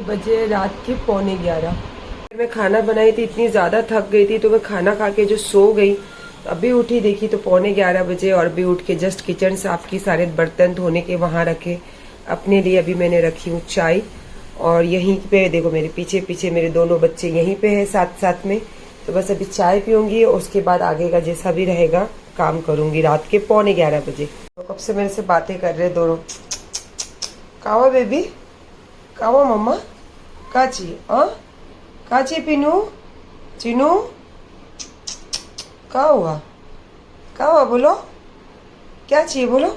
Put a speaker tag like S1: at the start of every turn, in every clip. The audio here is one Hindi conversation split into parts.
S1: बजे रात के 11:45। मैं खाना बनाई थी, इतनी ज़्यादा थक गई थी तो मैं खाना खा के जो सो गई। अभी उठी देखी तो 11:45 बजे और अभी उठ के जस्ट किचन साफ की, सारे बर्तन धोने के वहाँ रखे। अपने लिए अभी मैंने रखी हूँ चाय और यहीं पे देखो मेरे पीछे पीछे मेरे दोनों बच्चे यहीं पे हैं साथ साथ में। तो बस अभी चाय पीऊंगी और उसके बाद आगे का जैसा भी रहेगा काम करूंगी रात के 11:45 बजे। तो कब से मेरे से बातें कर रहे दोनों। कावा बेबी, कावा मम्मा, काची काची पीनू चिनू, क्या हुआ, क्या हुआ बोलो, क्या चाहिए बोलो।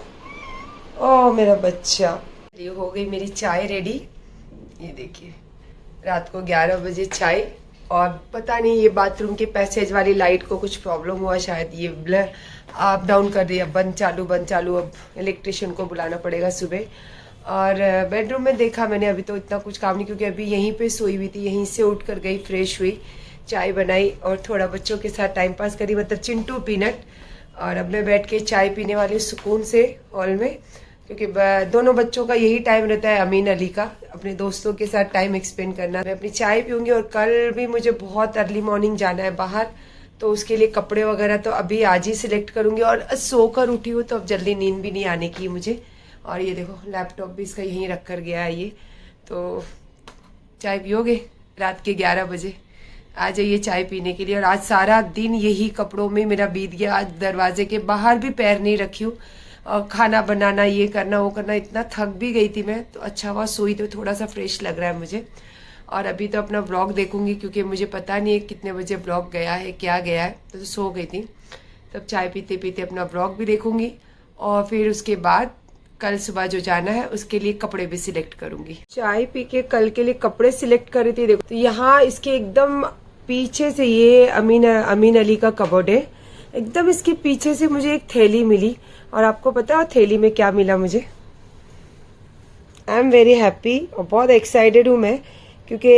S1: ओ मेरा बच्चा। ये हो गई मेरी चाय रेडी। ये देखिए रात को 11 बजे चाय। और पता नहीं ये बाथरूम के पैसेज वाली लाइट को कुछ प्रॉब्लम हुआ, शायद ये अप डाउन कर रही है, बंद चालू। अब इलेक्ट्रिशियन को बुलाना पड़ेगा सुबह। और बेडरूम में देखा मैंने, अभी तो इतना कुछ काम नहीं क्योंकि अभी यहीं पे सोई हुई थी। यहीं से उठ कर गई, फ्रेश हुई, चाय बनाई और थोड़ा बच्चों के साथ टाइम पास करी, मतलब चिंटू पीनट। और अब मैं बैठ के चाय पीने वाली सुकून से हॉल में, क्योंकि दोनों बच्चों का यही टाइम रहता है, अमीन अली का, अपने दोस्तों के साथ टाइम एक्सपेंड करना। मैं अपनी चाय पीऊंगी और कल भी मुझे बहुत अर्ली मॉर्निंग जाना है बाहर, तो उसके लिए कपड़े वगैरह तो अभी आज ही सिलेक्ट करूंगी। और सोकर उठी हूँ तो अब जल्दी नींद भी नहीं आने की मुझे। और ये देखो लैपटॉप भी इसका यहीं रख कर गया है ये। तो चाय पियोगे रात के 11 बजे, आ जाइए चाय पीने के लिए। और आज सारा दिन यही कपड़ों में मेरा बीत गया। आज दरवाजे के बाहर भी पैर नहीं रखी हूँ। और खाना बनाना, ये करना वो करना, इतना थक भी गई थी मैं। तो अच्छा हुआ सोई तो थोड़ा सा फ्रेश लग रहा है मुझे। और अभी तो अपना व्लॉग देखूंगी क्योंकि मुझे पता नहीं है कितने बजे व्लॉग गया है, क्या गया है। तो सो गई थी, तब चाय पीते पीते अपना व्लॉग भी देखूंगी। और फिर उसके बाद कल सुबह जो जाना है उसके लिए कपड़े भी सिलेक्ट करूंगी। चाय पी के कल के लिए कपड़े सिलेक्ट कर रही थी। देखो तो यहाँ इसके एकदम पीछे से ये अमीन अली का कबर्ड है, एकदम इसके पीछे से मुझे एक थैली मिली। और आपको पता है थैली में क्या मिला मुझे? आई एम वेरी हैप्पी और बहुत एक्साइटेड हूँ मैं, क्योंकि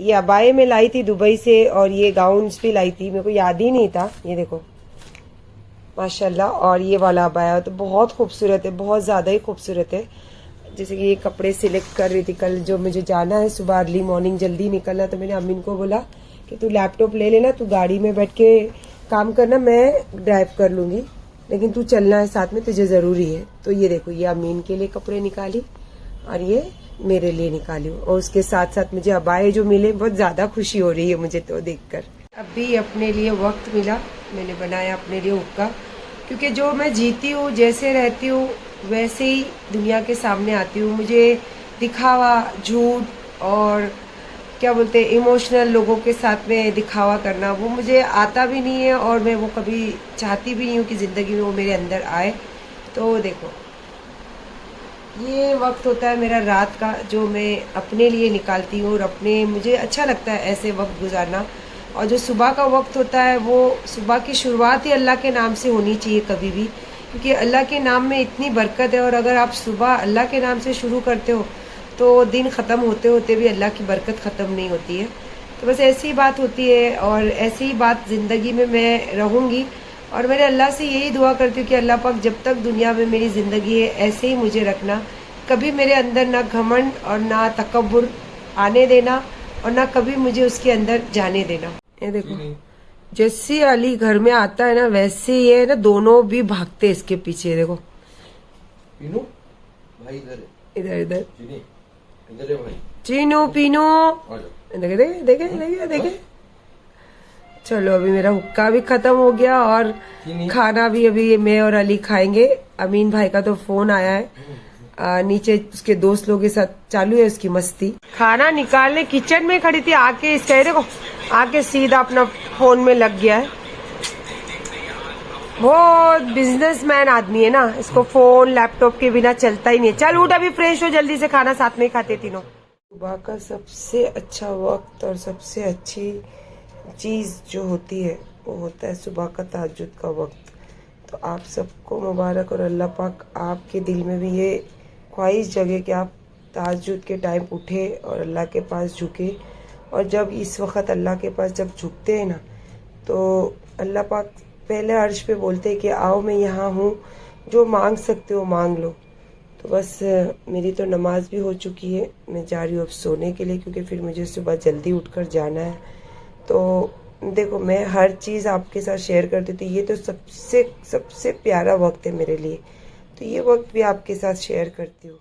S1: ये अबाए में लाई थी दुबई से और ये गाउन्स भी लाई थी, मेरे को याद ही नहीं था। ये देखो माशाल्लाह। और ये वाला अबाया तो बहुत खूबसूरत है, बहुत ज़्यादा ही खूबसूरत है। जैसे कि ये कपड़े सिलेक्ट कर रही थी, कल जो मुझे जाना है सुबह अर्ली मॉर्निंग जल्दी निकलना। तो मैंने अमीन को बोला कि तू लैपटॉप ले लेना, तू गाड़ी में बैठ के काम करना, मैं ड्राइव कर लूंगी, लेकिन तू चलना है साथ में, तुझे ज़रूरी है। तो ये देखो ये अमीन के लिए कपड़े निकाली और ये मेरे लिए निकाली। और उसके साथ साथ मुझे अबाए जो मिले, बहुत ज़्यादा खुशी हो रही है मुझे तो देखकर। अभी अपने लिए वक्त मिला, मैंने बनाया अपने लिए हुक्का, क्योंकि जो मैं जीती हूँ, जैसे रहती हूँ वैसे ही दुनिया के सामने आती हूँ। मुझे दिखावा, झूठ और क्या बोलते हैं इमोशनल लोगों के साथ में दिखावा करना, वो मुझे आता भी नहीं है और मैं वो कभी चाहती भी नहीं हूँ कि ज़िंदगी में वो मेरे अंदर आए। तो देखो ये वक्त होता है मेरा रात का, जो मैं अपने लिए निकालती हूँ और अपने मुझे अच्छा लगता है ऐसे वक्त गुजारना। और जो सुबह का वक्त होता है वो सुबह की शुरुआत ही अल्लाह के नाम से होनी चाहिए कभी भी, क्योंकि अल्लाह के नाम में इतनी बरकत है। और अगर आप सुबह अल्लाह के नाम से शुरू करते हो तो दिन ख़त्म होते होते भी अल्लाह की बरकत ख़त्म नहीं होती है। तो बस ऐसी ही बात होती है और ऐसी ही बात ज़िंदगी में मैं रहूँगी। और मैंने अल्लाह से यही दुआ करती हूँ कि अल्लाह पाक जब तक दुनिया में मेरी ज़िंदगी है ऐसे ही मुझे रखना, कभी मेरे अंदर ना घमंड और ना तकब्बुर आने देना और ना कभी मुझे उसके अंदर जाने देना। ये देखो जैसे अली घर में आता है ना, वैसे ये ना दोनों भी भागते इसके पीछे। देखो
S2: भाई
S1: इधर इधर
S2: इधर भाई
S1: चीनू पीनू, देखे देखे देखे देखे देखे। चलो अभी मेरा हुक्का भी खत्म हो गया और खाना भी अभी मैं और अली खाएंगे। अमीन भाई का तो फोन आया है, नीचे उसके दोस्त लोगों के साथ चालू है उसकी मस्ती। खाना निकालने किचन में खड़ी थी, आके इस चेहरे को आके सीधा अपना फोन में लग गया है। बहुत बिजनेसमैन आदमी है ना, इसको फोन लैपटॉप के बिना चलता ही नहीं है। चल उठ अभी फ्रेश हो, जल्दी से खाना साथ में ही खाते तीनों। सुबह का सबसे अच्छा वक्त और सबसे अच्छी चीज जो होती है वो होता है सुबह का तहज्जुद का वक्त। तो आप सबको मुबारक और अल्लाह पाक आपके दिल में भी ये ख्वाहिश जगे कि आप तहज्जुद के टाइम उठे और अल्लाह के पास झुके। और जब इस वक्त अल्लाह के पास जब झुकते हैं ना, तो अल्लाह पाक पहले अर्श पे बोलते हैं कि आओ मैं यहाँ हूँ, जो मांग सकते हो मांग लो। तो बस मेरी तो नमाज भी हो चुकी है, मैं जा रही हूँ अब सोने के लिए, क्योंकि फिर मुझे सुबह जल्दी उठकर जाना है। तो देखो, मैं हर चीज़ आपके साथ शेयर करती थी, ये तो सबसे सबसे प्यारा वक्त है मेरे लिए, तो ये वक्त भी आपके साथ शेयर करती हूँ।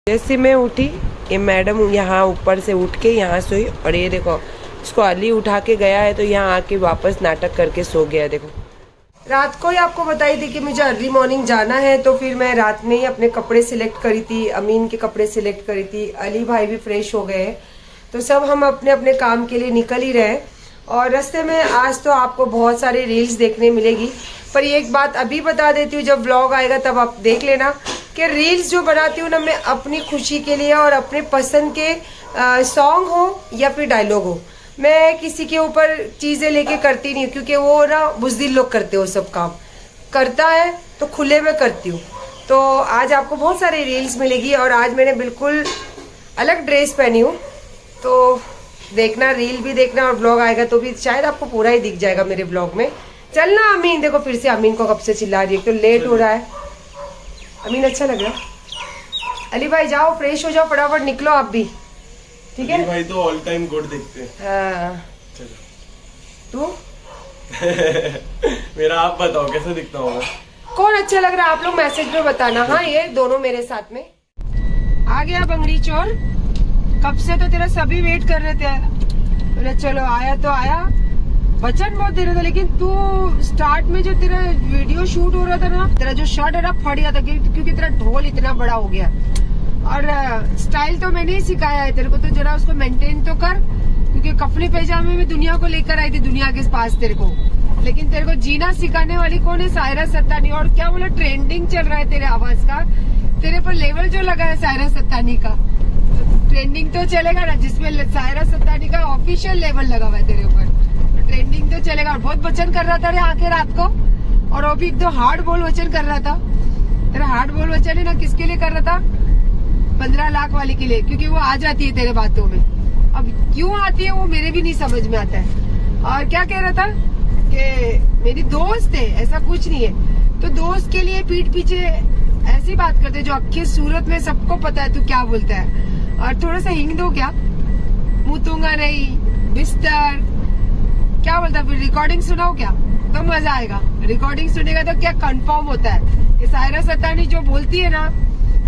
S1: जैसे मैं उठी, ये मैडम यहाँ ऊपर से उठ के यहाँ सोई, और ये देखो इसको अली उठा के गया है, तो यहाँ आके वापस नाटक करके सो गया। देखो, रात को ही आपको बताई थी कि मुझे अर्ली मॉर्निंग जाना है, तो फिर मैं रात में ही अपने कपड़े सिलेक्ट करी थी, अमीन के कपड़े सिलेक्ट करी थी, अली भाई भी फ्रेश हो गए, तो सब हम अपने अपने काम के लिए निकल ही रहे। और रास्ते में आज तो आपको बहुत सारे रील्स देखने मिलेगी, पर एक बात अभी बता देती हूँ, जब व्लॉग आएगा तब आप देख लेना कि रील्स जो बनाती हूँ ना, मैं अपनी खुशी के लिए और अपने पसंद के सॉन्ग हो या फिर डायलॉग हो, मैं किसी के ऊपर चीज़ें लेके करती नहीं हूँ, क्योंकि वो ना बुज़दिल लोग करते हो, सब काम करता है तो खुले में करती हूँ। तो आज आपको बहुत सारे रील्स मिलेगी, और आज मैंने बिल्कुल अलग ड्रेस पहनी हूँ, तो देखना, रील भी देखना, और ब्लॉग आएगा तो भी शायद आपको पूरा ही दिख जाएगा मेरे ब्लॉग में। चलना अमीन, देखो फिर से अमीन को कब से चिल्ला रही है, तो लेट हो रहा है। अमीन अच्छा लग रहा है। अली भाई जाओ फ्रेश हो जाओ, फटाफट निकलो आप भी, ठीक है?
S3: भाई तो ऑल टाइम गुड दिखते हैं।
S1: हाँ, तू
S3: मेरा आप बताओ कैसा दिखता हूँ मैं?
S1: कौन अच्छा लग रहा है आप लोग मैसेज में बताना। हाँ, ये दोनों मेरे साथ में आ गया बंगड़ी चोर, कब से तो तेरा सभी वेट कर रहे थे। बोले चलो आया तो आया, वचन बहुत दे रहे थे, लेकिन तू स्टार्ट में जो तेरा वीडियो शूट हो रहा था ना, तेरा जो शर्ट है ना फट गया था, क्योंकि तेरा ढोल इतना बड़ा हो गया। और स्टाइल तो मैंने ही सिखाया है तेरे को, तो जरा उसको मेंटेन तो कर, क्योंकि कफली पैजामे में दुनिया को लेकर आई थी दुनिया के पास तेरे को, लेकिन तेरे को जीना सिखाने वाली कौन है? सायरा सत्तानी। और क्या बोला, ट्रेंडिंग चल रहा है तेरे आवाज का, तेरे पर लेवल जो लगा है सायरा सत्तानी का, ट्रेंडिंग तो चलेगा ना, जिसमें सायरा सत्तानी का ऑफिशियल लेवल लगा हुआ है तेरे ऊपर, तो ट्रेंडिंग तो चलेगा। और बहुत वचन कर रहा था रे आके रात को, और वो भी एकदम हार्ड बोल वचन कर रहा था। तेरा हार्ड बोल वचन है ना, किसके लिए कर रहा था? 15 लाख वाली के लिए, क्योंकि वो आ जाती है तेरे बातों में। अब क्यों आती है वो मेरे भी नहीं समझ में आता है। और क्या कह रहा था कि मेरी दोस्त है, ऐसा कुछ नहीं है। तो दोस्त के लिए पीठ पीछे ऐसी बात करते जो अक्खी सूरत में सबको पता है तू क्या बोलता है। और थोड़ा सा हिंग दो क्या, मुतूंगा नहीं, बिस्तर, क्या बोलता, फिर रिकॉर्डिंग सुनाओ क्या, तो मजा आएगा। रिकॉर्डिंग सुनेगा तो क्या कंफर्म होता है कि सायरा सत्तानी जो बोलती है ना,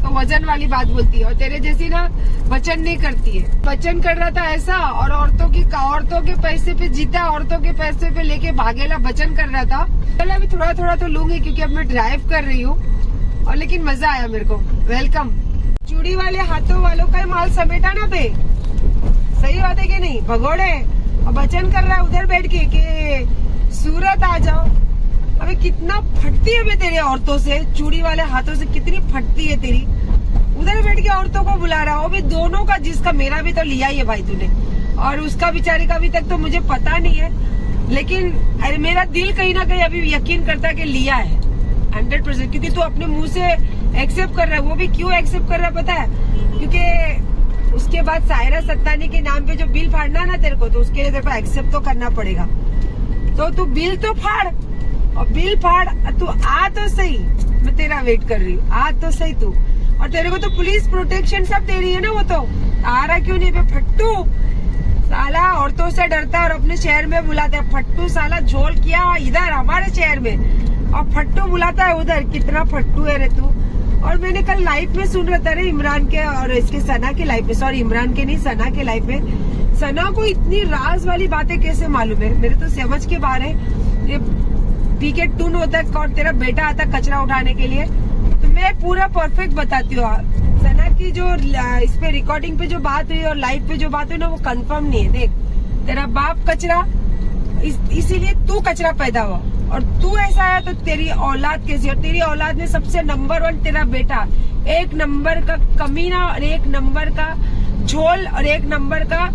S1: तो वजन वाली बात बोलती है, और तेरे जैसी ना वचन नहीं करती है। वचन कर रहा था ऐसा, और औरतों के पैसे पे जीता, औरतों के पैसे पे लेके भागेला वचन कर रहा था। चलो अभी थोड़ा थोड़ा तो लूंगी, क्योंकि अब मैं ड्राइव कर रही हूँ, और लेकिन मजा आया मेरे को। वेलकम। चूड़ी वाले हाथों वालों का माल समेटा ना बे, सही बात है कि नहीं? भगोड़े, और वचन कर रहा है उधर बैठ के कि सूरत आ जाओ। अबे कितना फटती है बे तेरे औरतों से, चूड़ी वाले हाथों से कितनी फटती है तेरी। उधर बैठ के औरतों को बुला रहा हो भी, दोनों का, जिसका मेरा भी तो लिया ही है भाई तूने, और उसका बेचारे का अभी तक तो मुझे पता नहीं है, लेकिन अरे मेरा दिल कहीं ना कहीं अभी यकीन करता है कि लिया है 100%, क्योंकि तू अपने मुंह से एक्सेप्ट कर रहा है। वो भी क्यों एक्सेप्ट कर रहा है पता है? क्योंकि उसके बाद सायरा सत्तानी के नाम पे जो बिल फाड़ना ना तेरे को, तो उसके लिए तेरे को एक्सेप्ट तो करना पड़ेगा। तो तू बिल तो फाड़, और बिल फाड़, तू आ तो सही, मैं तेरा वेट कर रही हूँ, आ तो सही तू। और तेरे को तो पुलिस प्रोटेक्शन सब दे रही है ना, वो तो आ रहा क्यों नहीं बे फट्टू साला? औरतों से डरता है और अपने शहर में बुलाता है फट्टू साला। झोल किया इधर हमारे शहर में, और फट्टू बुलाता है उधर। कितना फट्टू है रे तू। और मैंने कल लाइव में सुन रहा था रे, इमरान के और इसके सना के लाइव में, सॉरी इमरान के नहीं, सना के लाइव में। सना को इतनी राज वाली बातें कैसे मालूम है? मेरे तो समझ के बाहर है। ये पीके टून होता है और तेरा बेटा आता है कचरा उठाने के लिए, तो मैं पूरा परफेक्ट बताती हूँ। सना की जो इस पे रिकॉर्डिंग पे जो बात हुई और लाइव पे जो बात हुई ना, वो कंफर्म नहीं है। देख, तेरा बाप कचरा, इसीलिए तू कचरा पैदा हुआ, और तू ऐसा है तो तेरी औलाद कैसी? और तेरी औलाद में सबसे नंबर 1 तेरा बेटा, 1 नंबर का कमीना, और 1 नंबर का झोल, और 1 नंबर का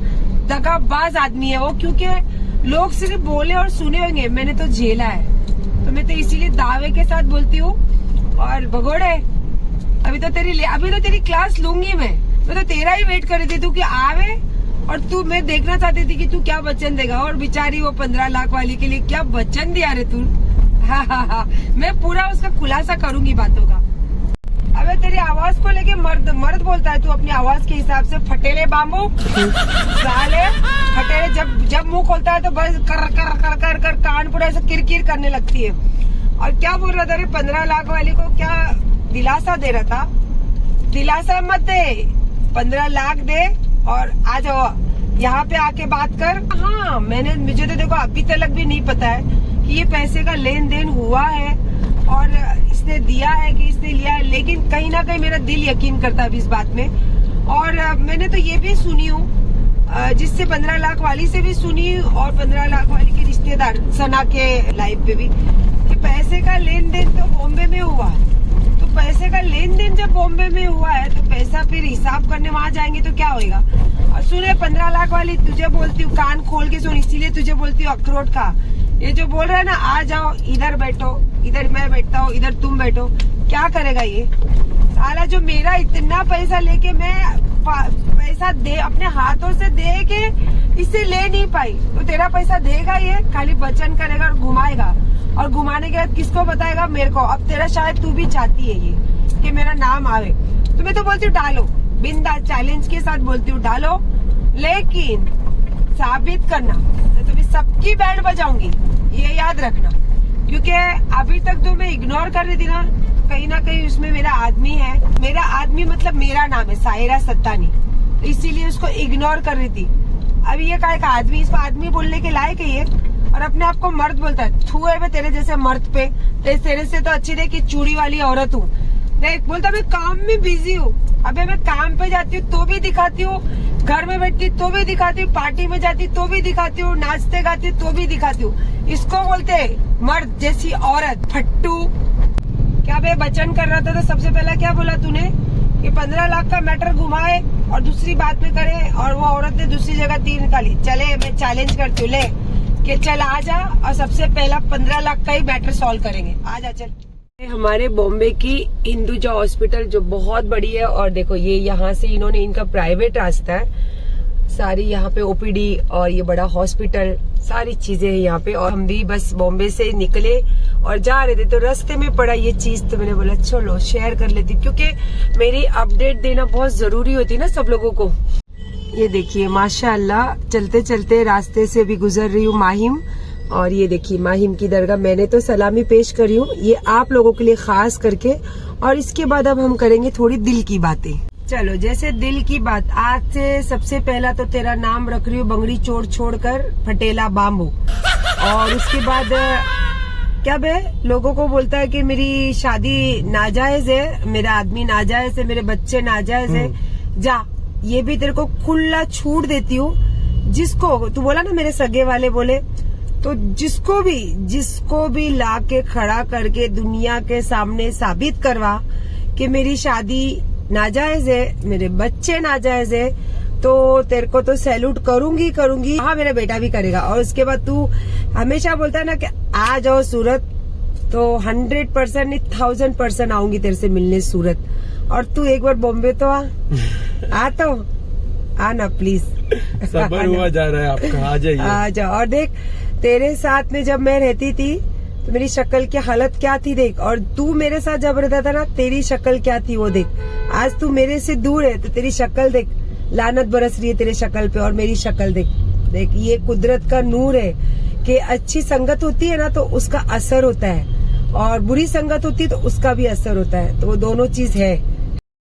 S1: दगाबाज आदमी है वो। क्योंकि लोग सिर्फ बोले और सुने होंगे, मैंने तो झेला है, तो मैं तो इसीलिए दावे के साथ बोलती हूँ। और भगोड़े, अभी तो तेरी क्लास लूंगी मैं तो तेरा ही वेट कर रही थी तू कि आवे, और तू, मैं देखना चाहती थी कि तू क्या वचन देगा। और बेचारी वो 15 लाख वाली के लिए क्या वचन दिया रे तू। हाँ, मैं पूरा उसका खुलासा करूंगी बातों का। अब अबे तेरी आवाज को लेके मर्द मर्द बोलता है तू अपनी आवाज के हिसाब से। फटेले बाम्बू साले, फटेले जब मुंह खोलता है तो बस कर कर कर कर कर कान पूरा ऐसे किरकिर करने लगती है। और क्या बोल रहा था रे 15 लाख वाली को, क्या दिलासा दे रहा था? दिलासा मत दे, 15 लाख दे और आ जाओ यहाँ पे आके बात कर। हाँ मुझे तो देखो अभी तक भी नहीं पता है कि ये पैसे का लेन देन हुआ है और इसने दिया है कि इसने लिया है, लेकिन कहीं ना कहीं मेरा दिल यकीन करता है इस बात में। और मैंने तो ये भी सुनी हूँ जिससे 15 लाख वाली से भी सुनी और 15 लाख वाली के रिश्तेदार सना के लाइव पे भी कि पैसे का लेन देन तो बॉम्बे में हुआ है। तो पैसे का लेन देन जब बॉम्बे में हुआ है तो पैसा फिर हिसाब करने वहाँ जाएंगे तो क्या होगा। और सुने 15 लाख वाली, तुझे बोलती हूँ कान खोल के सुन, इसीलिए तुझे बोलती हूँ अखरोट खा। ये जो बोल रहा है ना आ जाओ इधर बैठो, इधर मैं बैठता हूँ, इधर तुम बैठो, क्या करेगा ये साला जो मेरा इतना पैसा लेके मैं पैसा दे अपने हाथों से दे के इससे ले नहीं पाई, तो तेरा पैसा देगा ये, खाली वचन करेगा और घुमाएगा और घुमाने के बाद किसको बताएगा? मेरे को। अब तेरा शायद तू भी चाहती है ये कि मेरा नाम आवे, तो मैं तो बोलती हूँ डालो, बिंदास चैलेंज के साथ बोलती हूँ डालो, लेकिन साबित करना तो मैं सबकी बैंड बजाऊंगी, ये याद रखना। क्योंकि अभी तक जो मैं इग्नोर कर रही थी ना कहीं उसमें मेरा आदमी है। मेरा आदमी मतलब मेरा नाम है सायरा सत्तानी, तो इसीलिए उसको इग्नोर कर रही थी। अभी ये का आदमी, इसको आदमी बोलने के लायक है ये, और अपने आप को मर्द बोलता है। थू है तेरे जैसे मर्द पे, तेरे से तो अच्छी देखी चूड़ी वाली औरत हूँ। देख बोलता मैं काम में बिजी हूँ। अबे मैं काम पे जाती हूँ तो भी दिखाती हूँ, घर में बैठती तो भी दिखाती हूँ, पार्टी में जाती तो भी दिखाती हूँ, नाचते गाती तो भी दिखाती हूँ। इसको बोलते मर्द जैसी औरत, फट्टू। क्या बे वचन कर रहा था तो सबसे पहला क्या बोला तूने कि 15 लाख का मैटर घुमाए और दूसरी बात में करे, और वो औरत ने दूसरी जगह तीर निकाली। चले मैं चैलेंज करती हूँ, ले कि चल आ जा और सबसे पहला 15 लाख का ही मैटर सॉल्व करेंगे। आ जा चल। हमारे बॉम्बे की हिंदुजा हॉस्पिटल जो बहुत बड़ी है, और देखो ये यहाँ से इन्होंने इनका प्राइवेट रास्ता है, सारी यहाँ पे ओपीडी और ये बड़ा हॉस्पिटल सारी चीजें हैं यहाँ पे। और हम भी बस बॉम्बे से निकले और जा रहे थे तो रास्ते में पड़ा ये चीज, तो मैंने बोला चलो शेयर कर लेती, क्योंकि मेरी अपडेट देना बहुत जरूरी होती है ना सब लोगों को। ये देखिए माशाल्लाह चलते चलते रास्ते से भी गुजर रही हूँ माहिम, और ये देखिए माहिम की दरगाह मैंने तो सलामी पेश करी हूँ, ये आप लोगों के लिए खास करके। और इसके बाद अब हम करेंगे थोड़ी दिल की बातें। चलो जैसे दिल की बात, आज से सबसे पहला तो तेरा नाम रख रही हूँ बंगड़ी छोड़ कर फटेला बाम्बू। और उसके बाद क्या बे लोगों को बोलता है कि मेरी शादी नाजायज है, मेरा आदमी नाजायज है, मेरे बच्चे नाजायज है। जा, ये भी तेरे को खुला छूट देती हूँ। जिसको तू बोला ना मेरे सगे वाले बोले, तो जिसको भी ला के खड़ा करके दुनिया के सामने साबित करवा कि मेरी शादी नाजायज है, मेरे बच्चे नाजायज है, तो तेरे को तो सैल्यूट करूंगी। हाँ मेरा बेटा भी करेगा। और उसके बाद तू हमेशा बोलता है ना कि आ जाओ सूरत, तो 100% नहीं 1000% आऊंगी तेरे से मिलने सूरत। और तू एक बार बॉम्बे तो आ तो आना प्लीज।
S3: सबर हुआ जा रहा है आपका, आ जाइए।
S1: आ जाओ। और देख तेरे साथ में जब मैं रहती थी तो मेरी शक्ल की हालत क्या थी देख, और तू मेरे साथ जब रहता था ना तेरी शक्ल क्या थी वो देख। आज तू मेरे से दूर है तो तेरी शक्ल देख, लानत बरस रही है तेरे शक्ल पे, और मेरी शक्ल देख। ये कुदरत का नूर है कि अच्छी संगत होती है ना तो उसका असर होता है, और बुरी संगत होती है तो उसका भी असर होता है, तो वो दोनों चीज है।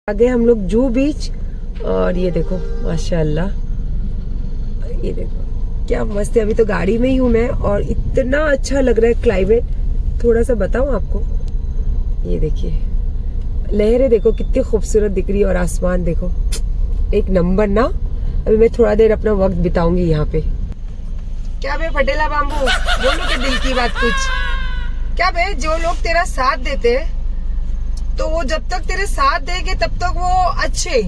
S1: आगे हम लोग जू बीच, और ये देखो माशाल्लाह, ये देखो क्या मस्त है। अभी तो गाड़ी में ही हूँ मैं, और इतना अच्छा लग रहा है क्लाइमेट। थोड़ा सा बताऊं आपको, ये देखिए लहरें देखो कितनी खूबसूरत दिख रही है, और आसमान देखो एक नंबर ना। अभी मैं थोड़ा देर अपना वक्त बिताऊंगी यहाँ पे। क्या बे फटेला बाम्बू, बोलो के दिल की बात कुछ। क्या बे जो लोग तेरा साथ देते हैं तो वो जब तक तेरे साथ देंगे तब तक वो अच्छे,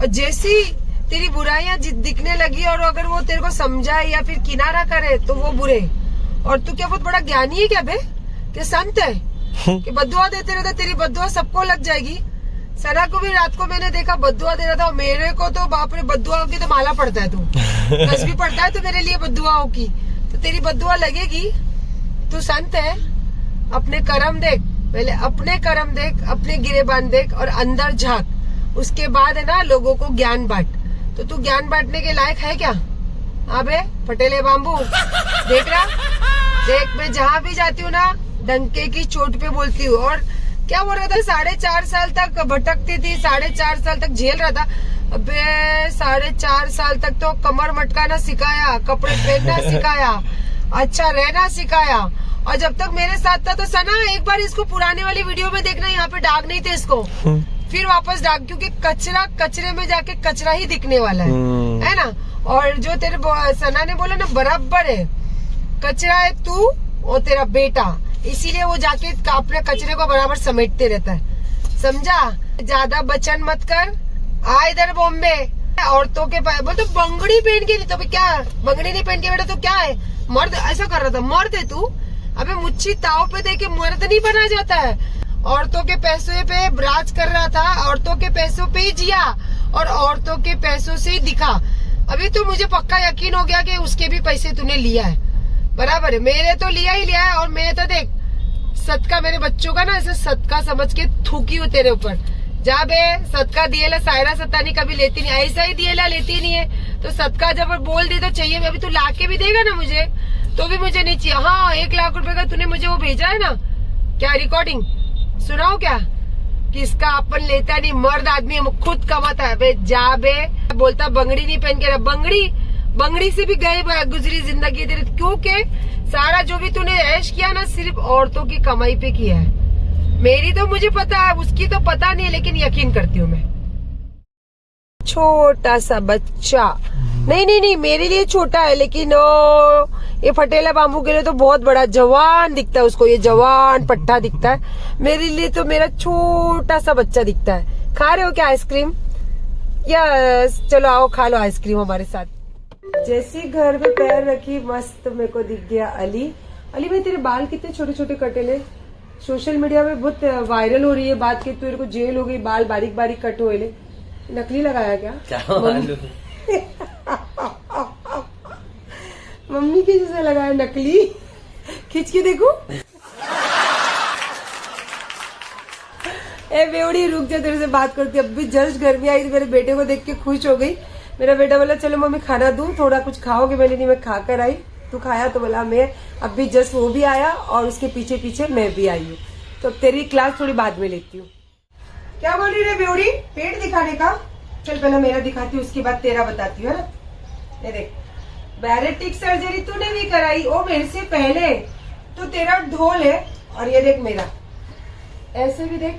S1: और जैसी तेरी बुराइयां दिखने लगी और अगर वो तेरे को समझाए या फिर किनारा करे तो वो बुरे। और तू क्या बहुत बड़ा ज्ञानी है क्या बे, क्या संत है कि बद्दुआ देते रहता, तेरी बद्दुआ सबको लग जाएगी। सना को भी रात को मैंने देखा बद्दुआ दे रहा था, मेरे को तो बाप रे बद्दुआओं की तो माला पड़ता है, तू तस्बीह पड़ता है तो मेरे लिए बद्दुआओं की, तो तेरी बद्दुआ लगेगी। तू संत है, अपने कर्म देख, पहले अपने कर्म देख, अपने गिरेबान देख और अंदर झांक, उसके बाद है ना लोगों को ज्ञान बांट। तो तू ज्ञान बांटने के लायक है क्या? अबे पटेले बाम्बू, देख रहा, देख मैं जहाँ भी जाती हूँ ना डंके की चोट पे बोलती हूँ। और क्या बोल रहा था, 4.5 साल तक भटकती थी, 4.5 साल तक झेल रहा था। अबे 4.5 साल तक तो कमर मटकाना सिखाया, कपड़े पहनना सिखाया, अच्छा रहना सिखाया। और जब तक मेरे साथ था तो सना एक बार इसको पुराने वाली वीडियो में देखना, यहाँ पे दाग नहीं थे इसको, फिर वापस दाग, क्योंकि कचरा कचरे में जाके कचरा ही दिखने वाला है ना। और जो तेरे सना ने बोला ना बराबर है, कचरा है तू और तेरा बेटा, इसीलिए वो जाके अपने कचरे को बराबर समेटते रहता है, समझा? ज्यादा बचन मत कर, आ इधर बॉम्बे। औरतों के बोल तो बंगड़ी पहन के, तो क्या बंगड़ी नहीं पहन के बेटा तो क्या है, मर्द ऐसा कर रहा था, मर्द है तू? अबे मुच्छी ताव पे दे के मर्द नहीं बना जाता है। औरतों के पैसों पे राज कर रहा था, औरतों के पैसों पे ही जिया और औरतों के पैसों से ही दिखा। अभी तो मुझे पक्का यकीन हो गया कि उसके भी पैसे तूने लिया है, बराबर है। मेरे तो लिया ही लिया है। और मैं तो देख सदका मेरे बच्चों का ना ऐसे सदका समझ के थूकी हूँ तेरे ऊपर। जा बे, सदका दिएला सायरा सत्तानी कभी लेती नहीं, ऐसा ही दिएला लेती नहीं है। तो सदका जब बोल दी तो चाहिए, अभी तू ला के भी देगा ना मुझे, तो भी मुझे नहीं चाहिए। हाँ 1 लाख रुपए का तूने मुझे वो भेजा है ना, क्या रिकॉर्डिंग सुनाओ क्या, किसका अपन लेता नहीं, मर्द आदमी खुद कमाता है। बे जा बे, बोलता बंगड़ी नहीं पहन के रहा, बंगड़ी से भी गए गुजरी जिंदगी तेरे, क्योंकि सारा जो भी तूने ऐश किया ना सिर्फ औरतों की कमाई पे किया है। मेरी तो मुझे पता है, उसकी तो पता नहीं है, लेकिन यकीन करती हूँ मैं। छोटा सा बच्चा, नहीं मेरे लिए छोटा है, लेकिन ये फटेला बाम्बू के लिए तो बहुत बड़ा जवान दिखता है, उसको ये जवान पट्टा दिखता है। मेरे लिए तो मेरा छोटा सा बच्चा दिखता है। खा रहे हो क्या आइसक्रीम? यस, चलो आओ खा लो आइसक्रीम हमारे साथ। जैसी घर में पैर रखी मस्त मेरे को दिख गया अली। अली भाई तेरे बाल कितने छोटे छोटे कटे ले, सोशल मीडिया में बहुत वायरल हो रही है बात कि तेरे को जेल हो गई, बाल बारीक बारीक कट हुए ले, नकली लगाया क्या? मम्मी के जैसे लगाया नकली, खींच के देखो। ए बेवड़ी रुक जा, तेरे से बात करती। अब भी जस्ट गर्मी आई, मेरे बेटे को देख के खुश हो गई। मेरा बेटा बोला चलो मम्मी खाना दूं, थोड़ा कुछ खाओगे? मैंने नहीं, मैं खा कर आई। तू खाया? तो बोला मैं। अब भी जस्ट वो भी आया और उसके पीछे पीछे मैं भी आई हूँ। तो तेरी क्लास थोड़ी बाद में लेती हूँ। क्या बोल रही रे बेवड़ी, पेट दिखाने का? चल पहले मेरा दिखाती हूँ, उसके बाद तेरा बताती हूँ, है ना। ये देख, बैरेटिक सर्जरी तूने भी कराई, वो मेरे से पहले। तो तेरा ढोल है, और ये देख मेरा, ऐसे भी देख,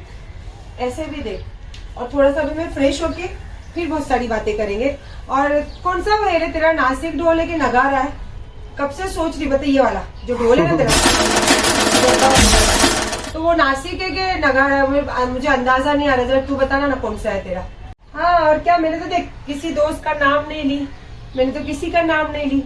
S1: ऐसे भी देख। और थोड़ा सा भी मैं फ्रेश होके फिर बहुत सारी बातें करेंगे। और कौन सा वो है तेरा, नासिक ढोल है कि नगारा है? कब से सोच रही, बता, ये वाला जो ढोल है ना तेरा, तो वो नासिक है कि नगारा है? मुझे अंदाजा नहीं आ रहा, जरा तू बताना ना कौन सा है तेरा। हाँ और क्या, मैंने तो देख किसी दोस्त का नाम नहीं ली, मैंने तो किसी का नाम नहीं ली।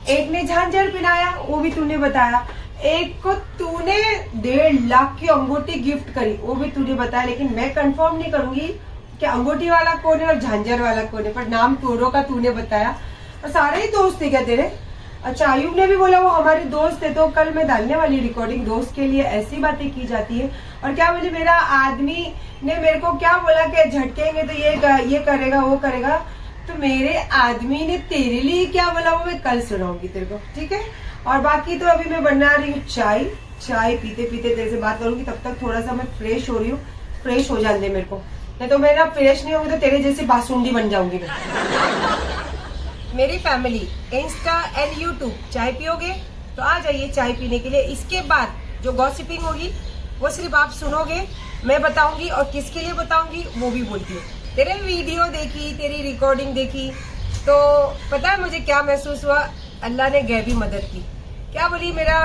S1: एक ने झांझर पिनाया, वो भी तूने बताया। एक को तूने 1.5 लाख की अंगूठी गिफ्ट करी, वो भी तूने बताया। लेकिन मैं कंफर्म नहीं करूंगी कि अंगूठी वाला कौन है और झांझर वाला कौन है, पर नाम तोरो का तूने बताया। और सारे ही दोस्त थे क्या तेरे? अच्छा, आयुब ने भी बोला वो हमारे दोस्त है। तो कल मैं डालने वाली रिकॉर्डिंग, दोस्त के लिए ऐसी बातें की जाती है। और क्या मुझे मेरा आदमी ने मेरे को क्या बोला कि झटकेंगे तो ये करेगा वो करेगा। तो मेरे आदमी ने तेरे लिए क्या बोला वो मैं कल सुनाऊंगी तेरे को, ठीक है। और बाकी तो अभी मैं बना रही हूँ चाय, चाय पीते पीते तेरे से बात करूंगी। तब तक थोड़ा सा मैं फ्रेश हो रही हूँ, फ्रेश हो जाने दे मेरे को, नहीं तो मैं ना फ्रेश नहीं होगी तो तेरे जैसे बासुंडी बन जाऊंगी मैं। मेरी फैमिली इंस्टा एंड यूट्यूब, चाय पियोगे तो आ जाइए चाय पीने के लिए। इसके बाद जो गॉसिपिंग होगी वो सिर्फ आप सुनोगे, मैं बताऊंगी, और किसके लिए बताऊंगी वो भी बोलती हूँ। तेरे वीडियो देखी, तेरी रिकॉर्डिंग देखी, तो पता है मुझे क्या महसूस हुआ? अल्लाह ने गैबी मदद की। क्या बोली, मेरा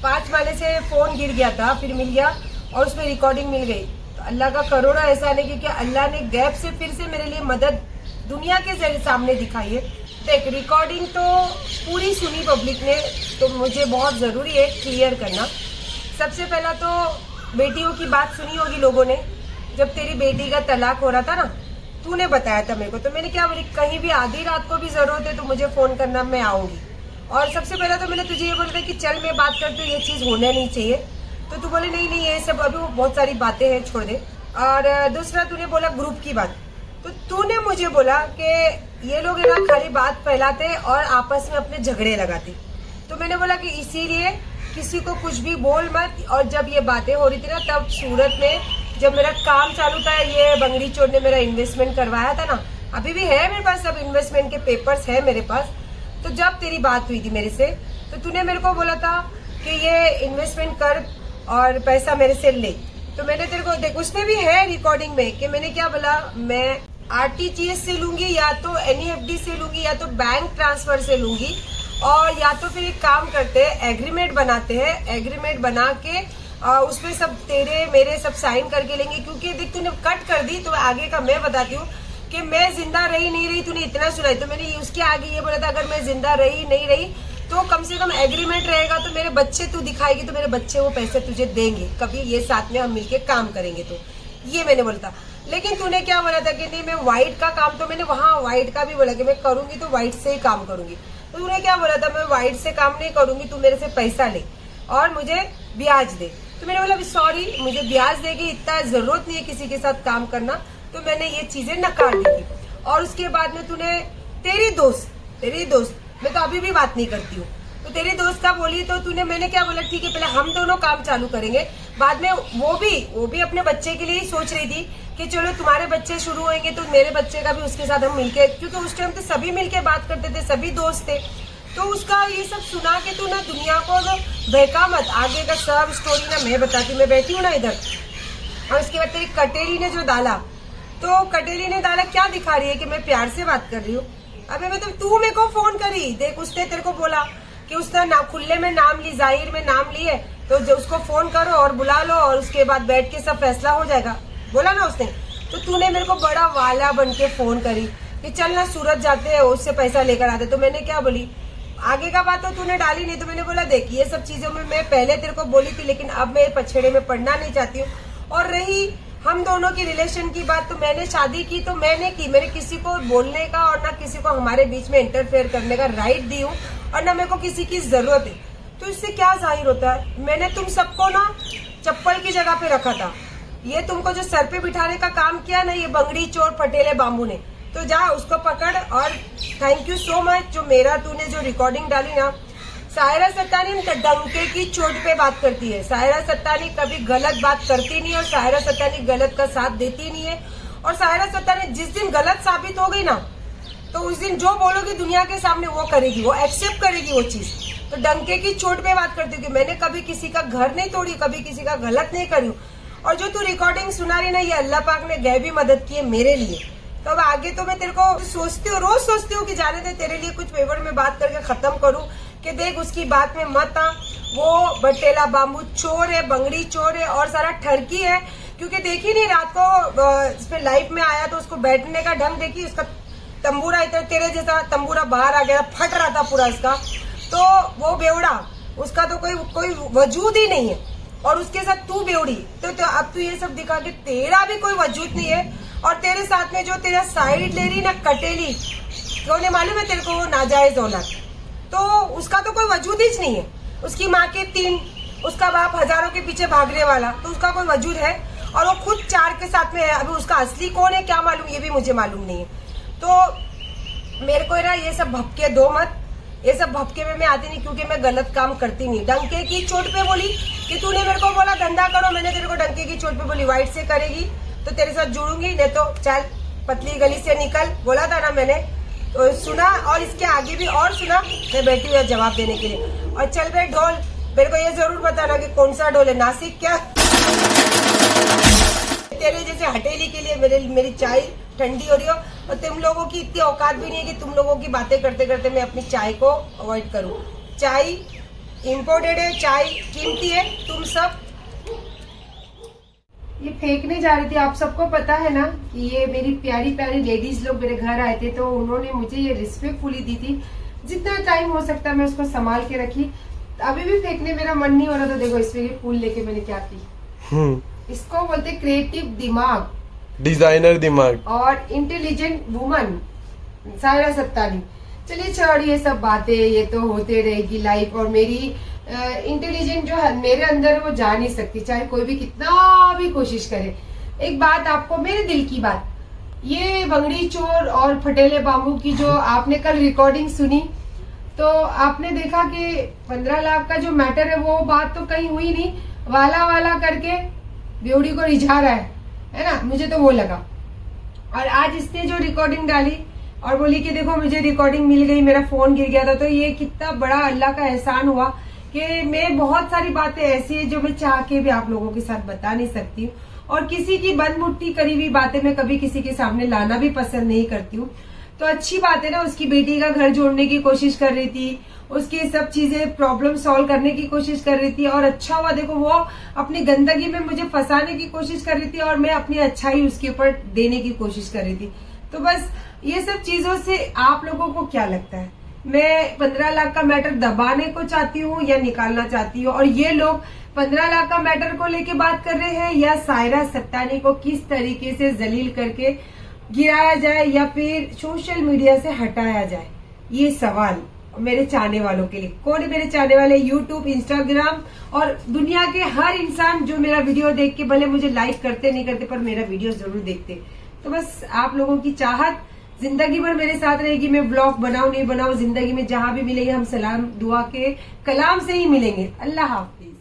S1: 5 माले से फोन गिर गया था, फिर मिल गया और उसमें रिकॉर्डिंग मिल गई। तो अल्लाह का करोड़ों एहसान है, क्योंकि अल्लाह ने गैब से फिर से मेरे लिए मदद दुनिया के जरिए सामने दिखाई है। देख, रिकॉर्डिंग तो पूरी सुनी पब्लिक ने, तो मुझे बहुत जरूरी है क्लियर करना। सबसे पहला तो बेटियों की बात सुनी होगी लोगों ने, जब तेरी बेटी का तलाक हो रहा था ना, तूने बताया था मेरे को। तो मैंने क्या बोली, कहीं भी आधी रात को भी जरूरत है तो मुझे फोन करना, मैं आऊंगी। और सबसे पहला तो मैंने तुझे ये बोला था कि चल मैं बात करती हूँ, ये चीज होना नहीं चाहिए। तो तू बोले नहीं नहीं ये सब अभी वो बहुत सारी बातें हैं, छोड़ दे। और दूसरा तूने बोला ग्रुप की बात, तो तूने मुझे बोला कि ये लोग है ना खाली बात फैलाते और आपस में अपने झगड़े लगाते। तो मैंने बोला कि इसीलिए किसी को कुछ भी बोल मत। और जब ये बातें हो रही थी ना, तब सूरत में जब मेरा काम चालू था, ये बंगड़ी चोर ने मेरा इन्वेस्टमेंट करवाया था ना, अभी भी है मेरे पास, सब इन्वेस्टमेंट के पेपर्स है मेरे पास। तो जब तेरी बात हुई थी मेरे से, तो तूने मेरे को बोला था कि ये इन्वेस्टमेंट कर और पैसा मेरे से ले। तो मैंने तेरे को देख, उसमें भी है रिकॉर्डिंग में कि मैंने क्या बोला, मैं RTGS से लूंगी या तो NEFT से लूंगी या तो बैंक ट्रांसफर से लूंगी, और या तो फिर एक काम करते हैं, एग्रीमेंट बनाते हैं, एग्रीमेंट बना के उसमें सब तेरे मेरे सब साइन करके लेंगे। क्योंकि देख तूने कट कर दी, तो आगे का मैं बताती हूँ कि मैं जिंदा रही नहीं रही, तूने इतना सुनाई। तो मैंने उसके आगे ये बोला था, अगर मैं जिंदा रही नहीं रही तो कम से कम एग्रीमेंट रहेगा, तो मेरे बच्चे तू दिखाएगी तो मेरे बच्चे वो पैसे तुझे देंगे, कभी ये साथ में हम मिलके काम करेंगे। तो ये मैंने बोला था। लेकिन तूने क्या बोला था कि नहीं मैं व्हाइट का काम, तो मैंने वहाँ व्हाइट का भी बोला कि मैं करूंगी तो व्हाइट से ही काम करूंगी। तो तूने क्या बोला था, मैं व्हाइट से काम नहीं करूंगी, तू मेरे से पैसा ले और मुझे ब्याज दे। तो मैंने बोला सॉरी, मुझे ब्याज देगी, इतना जरूरत नहीं है किसी के साथ काम करना। तो मैंने ये चीजें नकार दी थी। और उसके बाद में तूने तेरी दोस्त मैं तो अभी भी बात नहीं करती हूँ, तो तेरी दोस्त का बोली, तो तूने मैंने क्या बोला, ठीक है पहले हम दोनों काम चालू करेंगे, बाद में वो भी अपने बच्चे के लिए ही सोच रही थी कि चलो तुम्हारे बच्चे शुरू होंगे तो मेरे बच्चे का भी उसके साथ हम मिलके, क्योंकि उस टाइम तो सभी मिलके बात करते थे, सभी दोस्त थे। तो उसका ये सब सुना के तू ना दुनिया को बहका मत, आगे का सब स्टोरी ना मैं बताती, मैं बैठी हूँ ना इधर। और उसके बाद तेरी कटेरी ने जो डाला, तो कटेरी ने डाला क्या दिखा रही है कि मैं प्यार से बात कर रही हूँ। अबे मतलब तू मेरे को फोन करी, देख उसने तेरे को बोला कि उसने ना खुले में नाम ली, जाहिर में नाम ली है, तो जो उसको फोन करो और बुला लो और उसके बाद बैठ के सब फैसला हो जाएगा, बोला ना उसने। तो तूने मेरे को बड़ा वाला बन के फोन करी कि चल ना सूरत जाते हैं, उससे पैसा लेकर आते। तो मैंने क्या बोली, आगे का बात तो तूने डाली नहीं। तो मैंने बोला देख ये सब चीजों में मैं पहले तेरे को बोली थी, लेकिन अब मैं पछेड़े में पड़ना नहीं चाहती हूँ। और रही हम दोनों की रिलेशन की बात, तो मैंने शादी की तो मैंने की, मेरे किसी को बोलने का और ना किसी को हमारे बीच में इंटरफेयर करने का राइट दी हूँ, और ना मेरे को किसी की जरूरत है। तो इससे क्या जाहिर होता है, मैंने तुम सबको ना चप्पल की जगह पे रखा था, ये तुमको जो सर पे बिठाने का काम किया ना, ये बंगड़ी चोर पटेले बाम्बू ने, तो जा उसको पकड़। और थैंक यू सो मच जो मेरा तूने जो रिकॉर्डिंग डाली ना। सायरा सत्तानी डंके की चोट पे बात करती है, सायरा सत्तानी कभी गलत बात करती नहीं, और सायरा सत्तानी गलत का साथ देती नहीं है। और सायरा सत्तानी जिस दिन गलत साबित हो गई ना, तो उस दिन जो बोलोगी दुनिया के सामने वो करेगी, वो एक्सेप्ट करेगी वो चीज। तो डंके की चोट पे बात करती हूँ, मैंने कभी किसी का घर नहीं तोड़ी, कभी किसी का गलत नहीं करी। और जो तू रिकॉर्डिंग सुना रही ना, ये अल्लाह पाक ने गैबी मदद की है मेरे लिए। तो अब आगे तो मैं तेरे को सोचती हूँ, रोज सोचती हूँ कि जाने दे, तेरे लिए कुछ फेवर में बात करके खत्म करूँ कि देख उसकी बात में मत आ, वो बटेला बाम्बू चोर है, बंगड़ी चोर है और सारा ठरकी है। क्योंकि देखी नहीं रात को इस पे लाइफ में आया तो उसको बैठने का ढंग देखी, उसका तंबूरा इतना तेरे जैसा तंबूरा बाहर आ गया, फट रहा था पूरा इसका। तो वो बेवड़ा, उसका तो कोई वजूद ही नहीं है, और उसके साथ तू बेवड़ी। तो अब तू ये सब दिखा के तेरा भी कोई वजूद नहीं है। और तेरे साथ में जो तेरा साइड ले रही ना कटेली, तो उन्हें मालूम है तेरे को वो नाजायज औलाद, तो उसका तो कोई वजूद ही नहीं है। उसकी माँ के 3, उसका बाप हजारों के पीछे भागने वाला, तो उसका कोई वजूद है। और वो खुद 4 के साथ में है। अभी उसका असली कौन है क्या मालूम, ये भी मुझे मालूम नहीं है। तो मेरे को ना ये सब भपके दो मत, ये सब भपके में मैं आती नहीं, क्योंकि मैं गलत काम करती नहीं। डंके की चोट पे बोली कि तूने मेरे को बोला धंधा करो, मैंने तेरे को डंके की चोट पे बोली व्हाइट से करेगी तो तेरे साथ जुड़ूंगी, नहीं तो चल पतली गली से निकल, बोला था ना मैंने। तो सुना, और इसके आगे भी और सुना, मैं बैठी हुई जवाब देने के लिए। और चल बे ढोल, मेरे को ये जरूर बताना कि कौन सा ढोल है, नासिक क्या? तेरे जैसे हटेली के लिए मेरी चाय ठंडी हो रही हो, और तुम लोगों की इतनी औकात भी नहीं है कि तुम लोगों की बातें करते करते मैं अपनी चाय को अवॉइड करूं। चाय इम्पोर्टेड है, चाय कीमती है। तुम सब ये फेंकने जा रही थी, आप सबको पता है ना कि ये मेरी प्यारी प्यारी लेडीज लोग मेरे घर आए थे, तो उन्होंने मुझे ये रिस्पेक्टफुली दी थी, जितना टाइम हो सकता मैं उसको संभाल के रखी। अभी भी फेंकने मेरा मन नहीं हो रहा था। देखो इसमें ये फूल लेके मैंने क्या की, इसको बोलते क्रिएटिव दिमाग,
S3: डिजाइनर दिमाग
S1: और इंटेलिजेंट वुमन सायरा सत्तानी। चलिए छोड़ ये सब बातें, ये तो होते रहेगी लाइफ। और मेरी इंटेलिजेंट जो है मेरे अंदर है वो जा नहीं सकती, चाहे कोई भी कितना भी कोशिश करे। एक बात आपको, मेरे दिल की बात, ये बंगड़ी चोर और फटेले बाबू की जो आपने कल रिकॉर्डिंग सुनी, तो आपने देखा कि 15 लाख का जो मैटर है वो बात तो कहीं हुई नहीं, वाला वाला करके बेवड़ी को रिझा रहा है ना, मुझे तो वो लगा। और आज इसने जो रिकॉर्डिंग डाली और बोली कि देखो मुझे रिकॉर्डिंग मिल गई, मेरा फोन गिर गया था, तो ये कितना बड़ा अल्लाह का एहसान हुआ कि मैं बहुत सारी बातें ऐसी है जो मैं चाह के भी आप लोगों के साथ बता नहीं सकती हूँ, और किसी की बंद मुट्ठी करी हुई बातें मैं कभी किसी के सामने लाना भी पसंद नहीं करती हूँ। तो अच्छी बात है ना, उसकी बेटी का घर जोड़ने की कोशिश कर रही थी, उसकी सब चीजें प्रॉब्लम सॉल्व करने की कोशिश कर रही थी, और अच्छा हुआ देखो वो अपनी गंदगी में मुझे फंसाने की कोशिश कर रही थी और मैं अपनी अच्छाई उसके ऊपर देने की कोशिश कर रही थी। तो बस ये सब चीजों से आप लोगों को क्या लगता है, मैं 15 लाख का मैटर दबाने को चाहती हूँ या निकालना चाहती हूँ? और ये लोग 15 लाख का मैटर को लेके बात कर रहे हैं या सायरा सत्तानी को किस तरीके से जलील करके गिराया जाए या फिर सोशल मीडिया से हटाया जाए, ये सवाल मेरे चाहने वालों के लिए। कौन है मेरे चाहने वाले? यूट्यूब, इंस्टाग्राम और दुनिया के हर इंसान जो मेरा वीडियो देख के, भले मुझे लाइक करते नहीं करते पर मेरा वीडियो जरूर देखते। तो बस आप लोगों की चाहत जिंदगी भर मेरे साथ रहेगी। मैं ब्लॉग बनाऊं नहीं बनाऊं, जिंदगी में जहां भी मिलेंगे हम सलाम दुआ के कलाम से ही मिलेंगे। अल्लाह हाफिज।